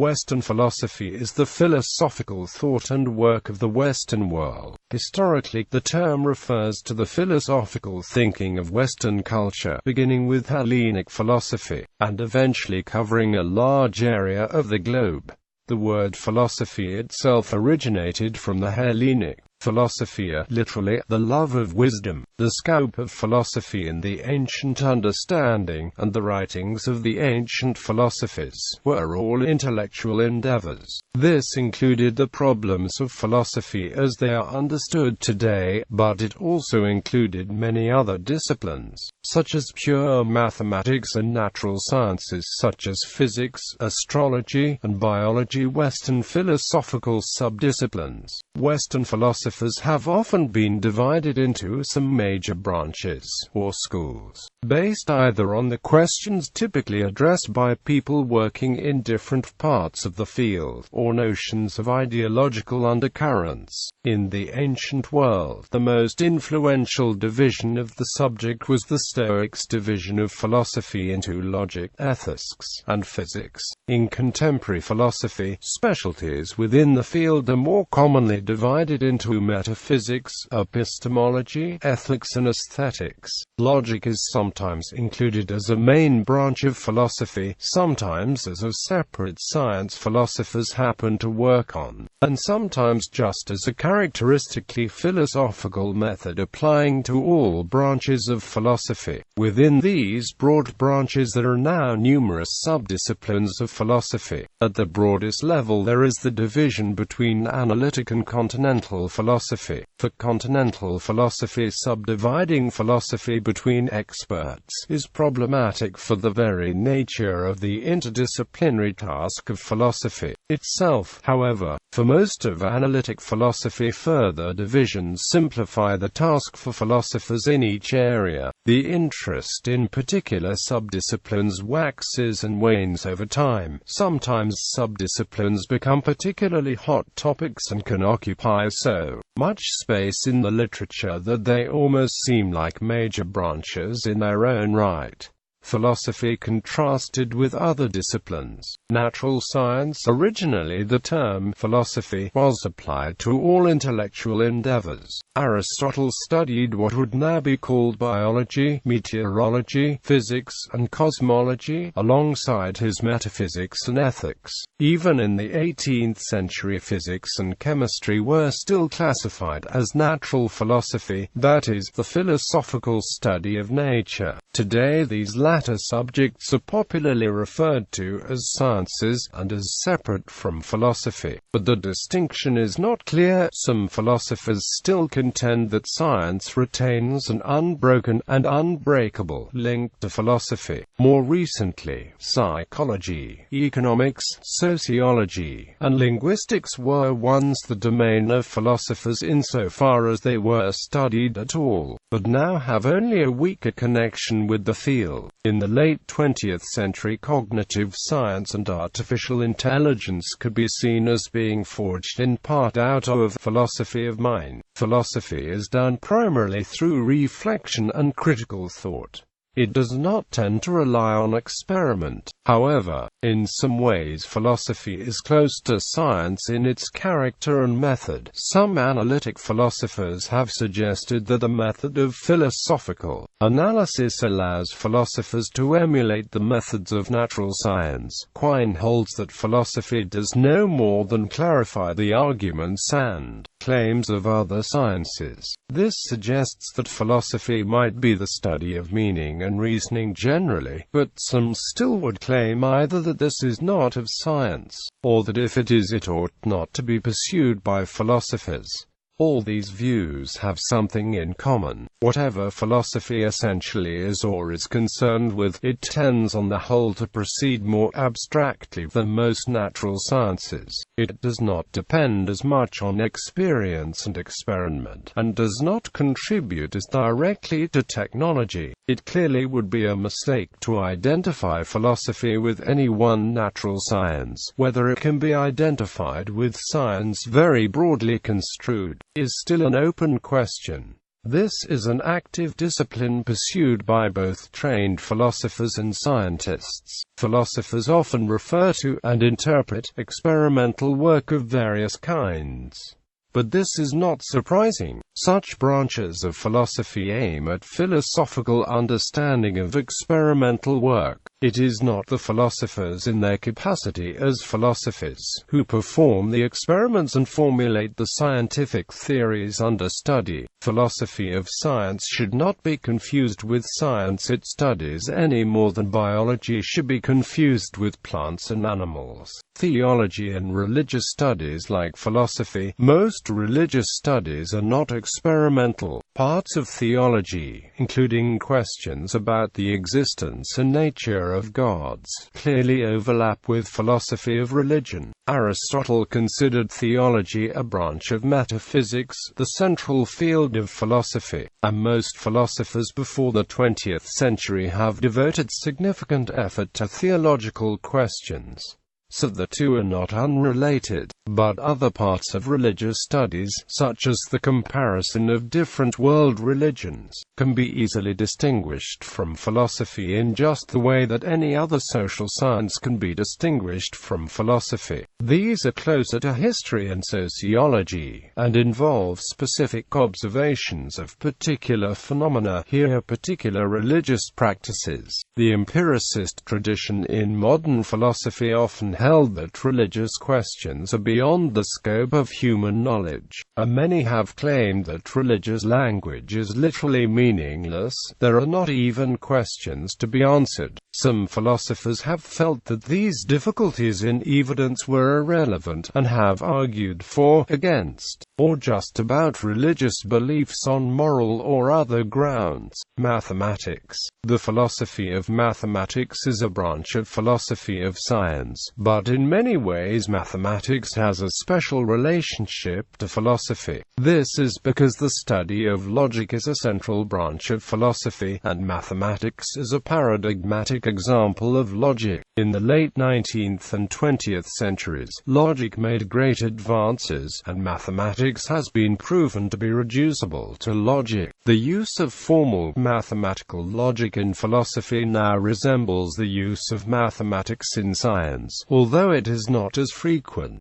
Western philosophy is the philosophical thought and work of the Western world. Historically, the term refers to the philosophical thinking of Western culture, beginning with Hellenic philosophy, and eventually covering a large area of the globe. The word philosophy itself originated from the Hellenic philosophia, literally, the love of wisdom. The scope of philosophy in the ancient understanding, and the writings of the ancient philosophers, were all intellectual endeavors. This included the problems of philosophy as they are understood today, but it also included many other disciplines, such as pure mathematics and natural sciences such as physics, astrology, and biology. Western philosophical subdisciplines. Western philosophers have often been divided into some major branches, or schools, based either on the questions typically addressed by people working in different parts of the field, or notions of ideological undercurrents. In the ancient world, the most influential division of the subject was the Stoics' division of philosophy into logic, ethics, and physics. In contemporary philosophy, specialties within the field are more commonly divided into metaphysics, epistemology, ethics, and aesthetics. Logic is sometimes included as a main branch of philosophy, sometimes as a separate science philosophers happen to work on, and sometimes just as a characteristically philosophical method applying to all branches of philosophy. Within these broad branches there are now numerous subdisciplines of philosophy. At the broadest level there is the division between analytic and continental philosophy. For continental philosophy, subdividing philosophy between experts is problematic for the very nature of the interdisciplinary task of philosophy itself. However, for most of analytic philosophy, further divisions simplify the task for philosophers in each area. The interest in particular subdisciplines waxes and wanes over time. Sometimes subdisciplines become particularly hot topics and can occupy so much space in the literature that they almost seem like major branches in their own right. Philosophy contrasted with other disciplines. Natural science. Originally the term philosophy was applied to all intellectual endeavors. Aristotle studied what would now be called biology, meteorology, physics, and cosmology, alongside his metaphysics and ethics. Even in the 18th century, physics and chemistry were still classified as natural philosophy, that is, the philosophical study of nature. Today these latter subjects are popularly referred to as sciences, and as separate from philosophy. But the distinction is not clear. Some philosophers still contend that science retains an unbroken and unbreakable link to philosophy. More recently, psychology, economics, sociology, and linguistics were once the domain of philosophers insofar as they were studied at all, but now have only a weaker connection with the field. In the late 20th century, cognitive science and artificial intelligence could be seen as being forged in part out of philosophy of mind. Philosophy is done primarily through reflection and critical thought. It does not tend to rely on experiment. However, in some ways philosophy is close to science in its character and method. Some analytic philosophers have suggested that the method of philosophical analysis allows philosophers to emulate the methods of natural science. Quine holds that philosophy does no more than clarify the arguments and claims of other sciences. This suggests that philosophy might be the study of meaning and reasoning generally, but some still would claim either that this is not of science, or that if it is, it ought not to be pursued by philosophers. All these views have something in common. Whatever philosophy essentially is or is concerned with, it tends on the whole to proceed more abstractly than most natural sciences. It does not depend as much on experience and experiment, and does not contribute as directly to technology. It clearly would be a mistake to identify philosophy with any one natural science. Whether it can be identified with science very broadly construed is still an open question. This is an active discipline pursued by both trained philosophers and scientists. Philosophers often refer to and interpret experimental work of various kinds. But this is not surprising. Such branches of philosophy aim at philosophical understanding of experimental work. It is not the philosophers in their capacity as philosophers who perform the experiments and formulate the scientific theories under study. Philosophy of science should not be confused with science it studies any more than biology should be confused with plants and animals. Theology and religious studies like philosophy. Most religious studies are not experimental. Parts of theology, including questions about the existence and nature of gods, clearly overlap with philosophy of religion. Aristotle considered theology a branch of metaphysics, the central field of philosophy, and most philosophers before the 20th century have devoted significant effort to theological questions. So the two are not unrelated. But other parts of religious studies, such as the comparison of different world religions, can be easily distinguished from philosophy in just the way that any other social science can be distinguished from philosophy. These are closer to history and sociology, and involve specific observations of particular phenomena, here particular religious practices. The empiricist tradition in modern philosophy often held that religious questions are beyond the scope of human knowledge, and many have claimed that religious language is literally meaningless. There are not even questions to be answered. Some philosophers have felt that these difficulties in evidence were irrelevant, and have argued for, against, or just about religious beliefs on moral or other grounds. Mathematics. The philosophy of mathematics is a branch of philosophy of science, but in many ways mathematics has a special relationship to philosophy. This is because the study of logic is a central branch of philosophy, and mathematics is a paradigmatic example of logic. In the late 19th and 20th centuries, logic made great advances, and mathematics has been proven to be reducible to logic. The use of formal mathematical logic in philosophy now resembles the use of mathematics in science, although it is not as frequent.